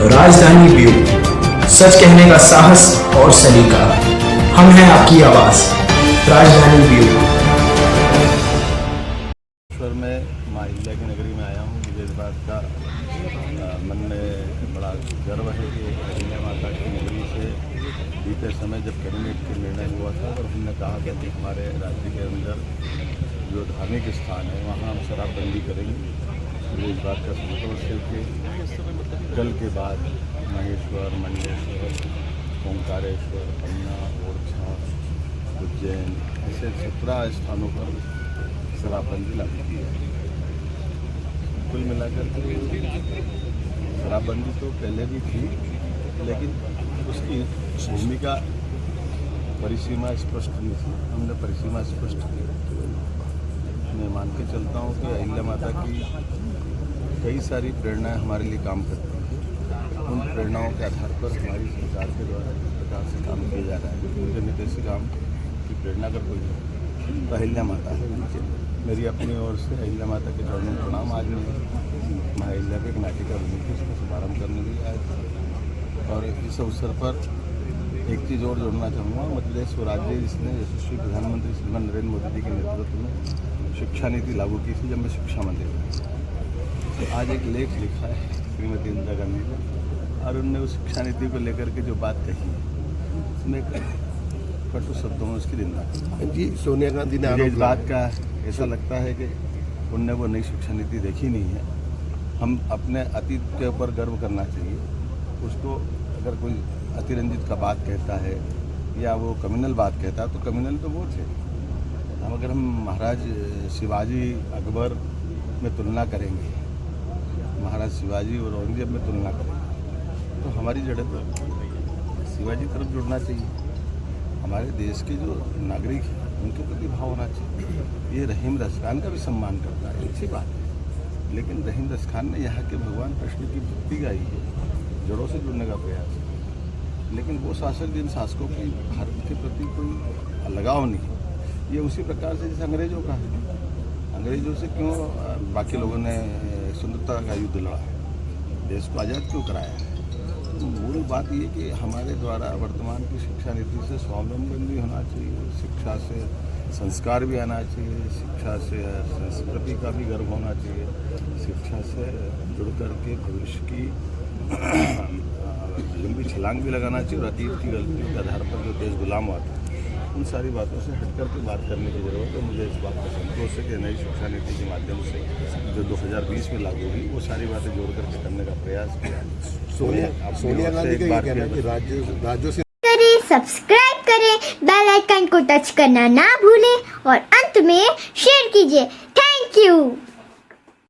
राजधानी व्यू, सच कहने का साहस और सलीका। हम हैं आपकी आवाज, राजधानी व्यू। में माँ अहिल्या की नगरी में आया हूँ। मुझे इस बात का मन में बड़ा गर्व है कि अहिल्या माता की नगरी से बीते समय जब कैबिनेट के निर्णय हुआ था और हमने कहा था कि हमारे राज्य के अंदर जो धार्मिक स्थान है वहाँ हम शराबबंदी करेंगे। मुझे इस बात का संतोष है कि कल के बाद महेश्वर, मंडलेश्वर, ओंकारेश्वर, पन्ना, ओरछा, उज्जैन ऐसे 17 स्थानों पर शराबबंदी लागू की है। कुल मिलाकर के शराबबंदी तो पहले भी थी, लेकिन उसकी भूमिका परिसीमा स्पष्ट नहीं थी। हमने परिसीमा स्पष्ट की। मैं मान के चलता हूँ कि अहिल्या माता की कई सारी प्रेरणाएं हमारे लिए काम करती हैं। उन प्रेरणाओं के आधार पर हमारी सरकार के द्वारा जिस प्रकार से काम किया जा रहा है, उनके निर्देशित काम की प्रेरणा अगर कोई है तो अहिल्या माता है। मेरी अपनी ओर से अहिल्या माता के चरणों में प्रणाम। आज मैं माँ अहिल्या पे एक नाटिका बनी थी, उसका शुभारम्भ करने के लिए आया था। और इस अवसर पर एक चीज़ और जोड़ना चाहूँगा। मध्य प्रदेश स्वराज्य जिसने यशस्वी प्रधानमंत्री श्रीमान नरेंद्र मोदी जी के नेतृत्व में शिक्षा नीति लागू की थी, जब मैं शिक्षा मंत्री था, तो आज एक लेख लिखा है श्रीमती इंदिरा गांधी ने, और उनने उस शिक्षा नीति को लेकर के जो बात कही है उसमें कटु शब्दों में उसकी निंदा की जी। सोनिया गांधी ने इस बात का ऐसा लगता है कि उनने वो नई शिक्षा नीति देखी नहीं है। हम अपने अतीत के ऊपर गर्व करना चाहिए। उसको अगर कोई अतिरंजित का बात कहता है या वो कम्युनल बात कहता है तो कम्युनल तो वो थे। अगर हम महाराज शिवाजी अकबर में तुलना करेंगे, महाराज शिवाजी और औरंगजेब में तुलना करेंगे, तो हमारी जड़ें तो शिवाजी तरफ जुड़ना चाहिए। हमारे देश के जो नागरिक हैं उनके प्रति भाव होना चाहिए। ये रहीम रसखान का भी सम्मान करता है, अच्छी बात है, लेकिन रहीम रसखान ने यहाँ के भगवान कृष्ण की भक्ति गाई है, जड़ों से जुड़ने का प्रयास है। लेकिन वो शासक जिन शासकों की भारत के प्रति कोई लगाव नहीं, ये उसी प्रकार से जैसे अंग्रेजों का है। अंग्रेजों से क्यों बाकी लोगों ने स्वतंत्रता का युद्ध लड़ा, देश को आज़ाद क्यों कराया है? तो मूल बात ये कि हमारे द्वारा वर्तमान की शिक्षा नीति से स्वावलंबन भी होना चाहिए, शिक्षा से संस्कार भी आना चाहिए, शिक्षा से संस्कृति का भी गर्व होना चाहिए, शिक्षा से जुड़ करके भविष्य की लंबी छलांग भी लगाना चाहिए। और अतीत की गलतियों के आधार पर जो देश गुलाम हुआ था, उन सारी बातों से हट करके बात करने की ज़रूरत है। मुझे इस बात का संतोष है कि नई शिक्षा नीति के माध्यम से जो 2020 में लागू हुई वो सारी बातें जोड़ करके करने का प्रयास किया। सोनिया गांधी का ये कहना है कि राज्यों से सब्सक्राइब करें, बेल आइकन को टच करना ना भूलें और अंत में शेयर कीजिए। Thank you.